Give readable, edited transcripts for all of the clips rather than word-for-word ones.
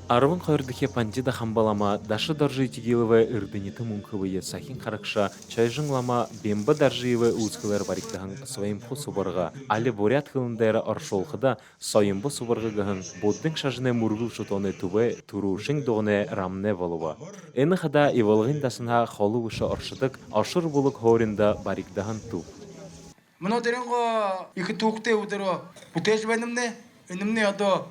Арван қойырдыхе панжида хамбалама дашы даржитигилова ырдыниты мункывые сахин қарақша чайжыңлама бемба даржиевы узкылар бариктахын своимпу субарга али бурят хылындайра аршолхыда соимбу субарга гахын боддың шажыне мургул шутоны тубе турушың доғыне рамне болуа. Эны хада ивалғын дасына холу выша аршыдық ашыр булык хоринда бариктахын туп. Мына деренго екі туқте удыро бутеш бенімне, өнімне адо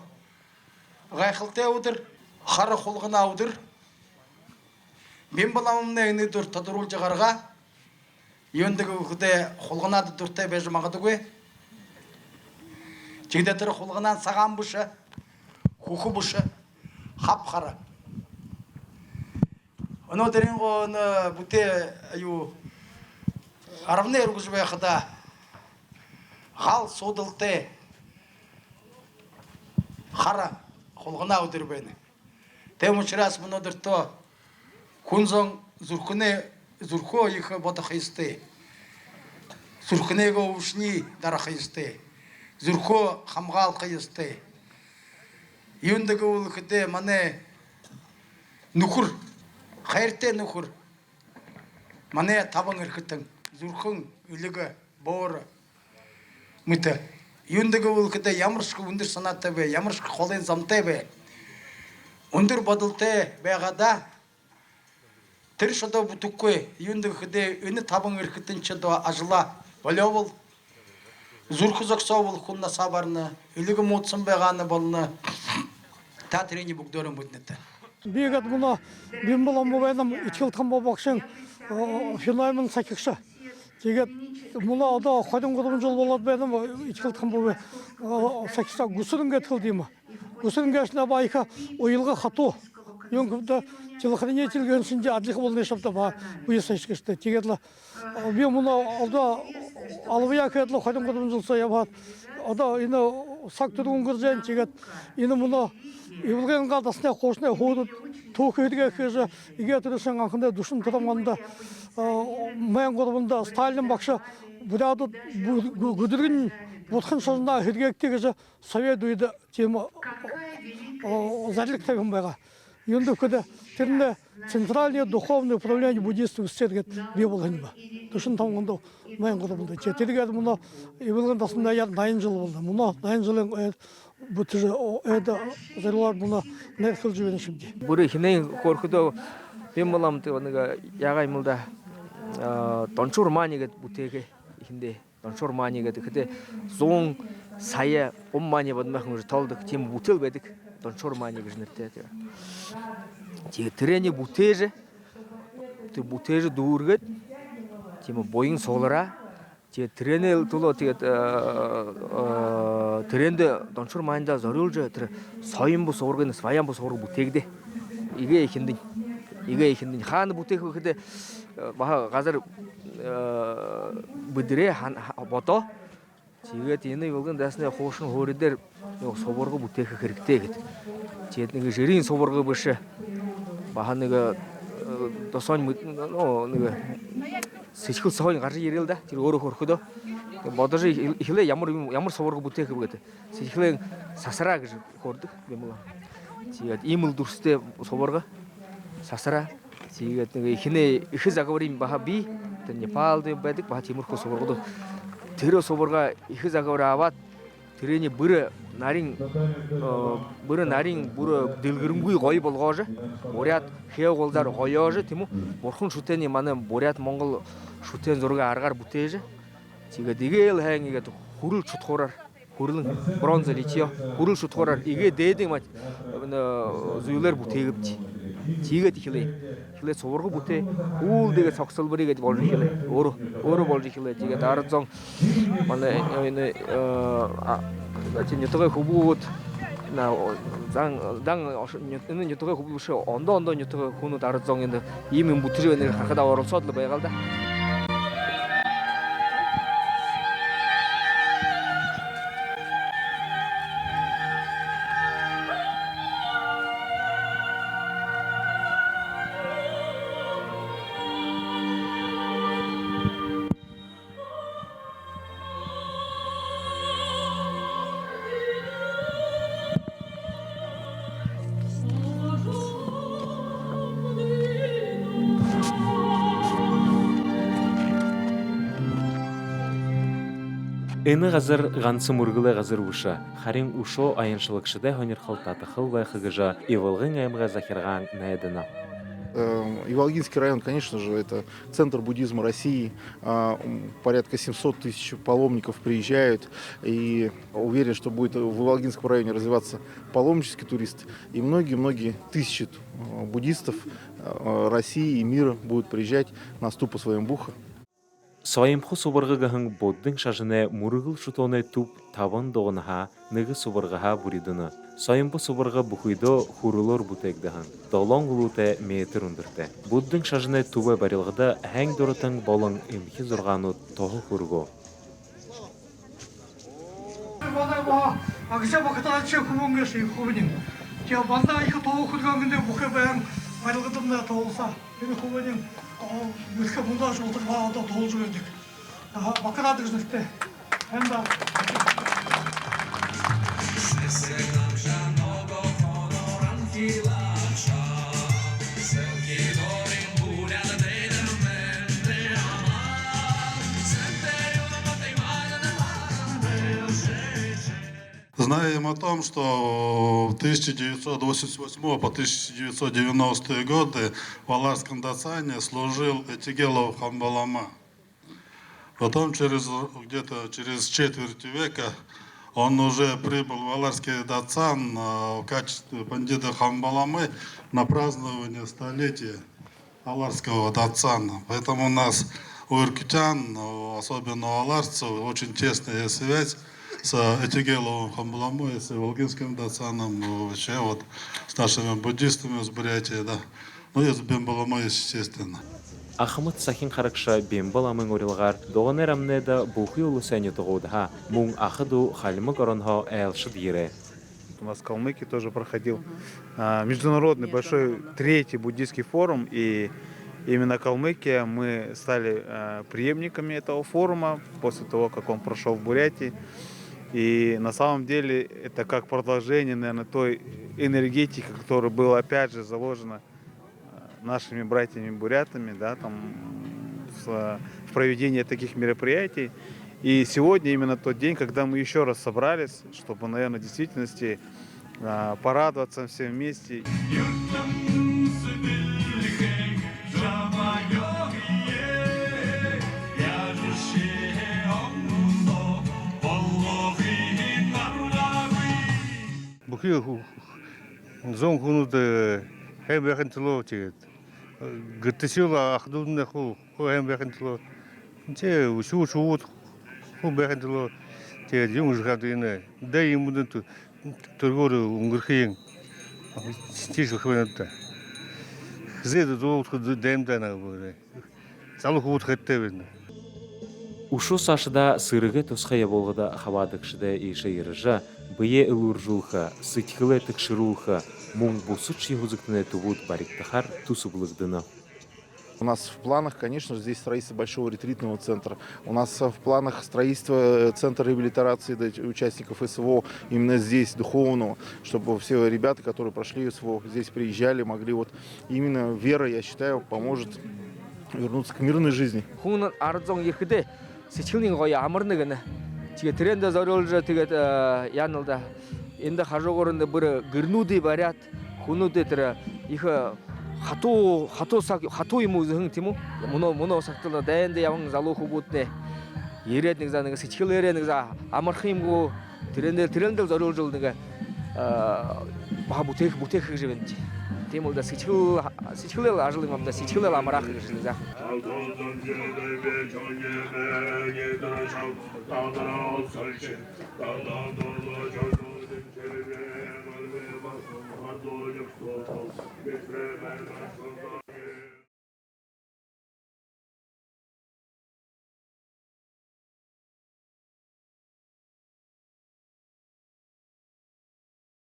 ғайқылте удыр, қары қолғына удыр. Мен баламымне өні дүр тадырул жағарға, ендігі үкіде қолғынады дүрте бәжі мағады көй. Жегде түрі қолғынан саған бұшы, құқы бұшы, қап қары. Мына деренго бұте арвне үргізі бәйқыда Хал содылты қара қолғына өдірбені. Тем учрас мұнадырто күнзон зүрхо ехі бота қайысты. Зүрхінегі ұшни дара қайысты. Зүрхо қамғал қайысты. Ендігі ұлықыды мане нүкір, қайырте нүкір. Мане табың үркіттің, зүрхің үлігі, бауыры. Мыты. Юндығы өлкіде ямыршқы өндір санатты бе, ямыршқы қолын замты бе. Өндір бадылты бәғада тір шыда бұтық көй. Юндығы кіде өні табың үркіттін чыда ажыла бөлі бол. Зүрқы зөксау бол құнна сабарыны, үлігі мұтсын бәғаны болыны та трені бұқдөрін бұтнеті. Бегат мұна мен болам мұбайным үтілтқан бабақшын финаймын сәкекші. Тегет мұна ада қайдан қодым жол болады бәдім үтілтқан бабы сәкекші ғұсырын кәтіл деймі. Ғұсырын кәшіне байқа ойылға қату. Енкімді жылықырын етілген сінде адлиқы болын ешапта ба бұйыса ішкешті. Тегетлі мен мұна алда алыбыя кәділі қайдан қодым жол сая бат. Ада ені сақ түргін көрзен тегет. Ені мұна Евлген қадасына қошына ходы тоқ өйдіге көзі еге түрісен қанқында дұшын тұрамғанда мән қорбында Сталин бақшы бұдады күдірген бұтқын созында өйдігекте көзі совет өйді темі зәрлік тәгім байға. Енді көді түрінде Центральное духовное управление буддистов істерге бе болған ба. Дұшын тамғанда мән қорбында. Жетелігеді мұна Евлген дасында дайын жыл болды. Мұна дайын жылын Бұтыжы әді зарлар бұна нәркіл жүвені шымде. Бұры хинен қорқыды мен боламды оныға яғай мұлда тоншур манигет бұтеге хинде тоншур манигет кіде зоң сая ом мани бадмақын уже талдық тем бұтел бәдік тоншур манигет жінірті. Теге трені бұтежі дұргет тем бойын солыра тренер туло тигет тренде доншур майында зорулжа тир союмбу соргын сваямбу соргу бутегде иге экиндин хан бутег хөдө баха газар бидре бото тигет эни болгон дасны хошун хоридер соборго бутег керекте гет жетнеге жерин соборго бышы баханыга досон нэгэ Сечхил сахойн гаржи ярил да, тэр өөрөө хөрөхөдөө. Бодож ихлэ ямар суварга бүтээх вэ гэдэг. Сечхилэн сасараа гэж хөрдөг юм уу. Тэгээд иймэл дүрстэй суварга сасараа. Тэгээд нэг ихнээ их загварын баха би тэр Непалд байдаг баха тиймэрхүү суваргууд тэр суварга их загвар аваад тэрний бүр нарийн бүр дэлгэрэнгүй гоё болгоож бурят хэв голдар гоёож тийм үү бурхан шүтэний манай бурят Монгол шүтэн зураг аргаар бүтээж тэгээд игээл хайн игээд хүрэл чутгуураар хүрлэн бронз литио хүрэл чутгуураар игээ дээдэг мат зүйлэр бүтээгэвч тэгээд ихлэ суварга бүтээ үүлдэгээ цогцолборыг гэж болж ихлэ өөрөө болж ихлэ тэгээд арзон манай энэ нютгээ хөвгүүд на дан энэ нютгээ хөвгөш ондоо нютгээ хүнүүд арзон энэ ийм юм бүтрээ нэр харахад оролцоод л байгаал да. Эны газар ганцы мургылы газар уша. Харин ушо аяншылыкшыда хонерхал татахыл вайхыгыжа ивылгын аймга захирган найдына. Иволгинский район, конечно же, это центр буддизма России. Порядка 700 тысяч паломников приезжают. И уверен, что будет в Иволгинском районе развиваться паломнический турист. И многие-многие тысячи буддистов России и мира будут приезжать на ступу Своембуха. Своемху субаргыгahın боддың шажыны мурыгыл шутоны туп табан доғынаха нығы субаргаха буридыны. Своембу субарга бухуйдо хурулор бутегдahın. Долон гулуте метр ундырты. Буддың шажыны тубай барилғыда әң доротың болың имхи зұрғаны тоғы хурго. Агзя бакытан че кумонгеши хубинин. Я банда их тоғы хургангынде бухе бәң барилғыдымда тоғылса. Бені хубинин Ülke bundan sonra bağda dolcu verdik. Bakıradık işte. Hem de Знаем о том, что в 1988 по 1990 годы в Аларском Дацане служил Этигелов Хамбалама. Потом где-то через четверть века он уже прибыл в Аларский Дацан в качестве пандита Хамбаламы на празднование столетия Аларского Дацана. Поэтому у нас у иркутян, особенно у аларцев, очень тесная связь с Этигеловым Хамбаламой, с Иволгинским Дацаном, вообще вот с нашими буддистами с Бурятии, да. Ну и с Бембаламой, естественно. Ахмыт сахин харакша бембаламын орилгар доғанер амнеда бухи улы сәне тұғудыға мұң ахыду халимы коронға әлшыд ере. У нас в Калмыкии тоже проходил международный большой третий буддийский форум, и именно Калмыкия мы стали преемниками этого форума после того, как он прошел в Бурятии. И на самом деле это как продолжение, наверное, той энергетики, которая была опять же заложена нашими братьями-бурятами, да, там, в проведении таких мероприятий. И сегодня именно тот день, когда мы еще раз собрались, чтобы, наверное, в действительности порадоваться все вместе. Бухи зонгунуды хэмбэхэн тэлөө тэгээд гэртэсэл ахдуудны хуу хэмбэхэн тэлөө тэ шууд хэмбэхэн тэлөө тэгээд юм жихад энэ дэ юмдын төргөр өнгөрхийн тийш хөвөнөд зэд зоот дэмдэнэ бүрэ залуу хүүд хэттэй байна. Ушу сашыда сырыгы тосхая болғыда хавадықшыда еші ережа, бие ылуржулха, сытхылы тыкшырулха, мұң бұсыч ехузыктыны тубуд бариктахар тусублыгдына. У нас в планах, конечно же, здесь строительство большого ретритного центра. У нас в планах строительство центра реабилитации участников СВО именно здесь, духовного, чтобы все ребята, которые прошли СВО, здесь приезжали, могли вот именно вера, я считаю, поможет вернуться к мирной жизни. Сэтгүүлийн гоё амарна гэнэ. Тэгээ трендэ зориулж тэгээд яаналда энд хажуугаар бүр гэрнүүдий бариад хүмүүдээ тэр их хатуу юм үзэн тийм үү? Мөнөө сагтал дайнд яван залуу хүмүүдээ ирээд нэг за нэг сэтгүүлээрээ нэг за амарх юмгүй трендэл зориулж нэг баа бүтээх гэж байна. Тийм үү да сэтгүүл ажлын амда сэтгүүл амраах гэж нэг за.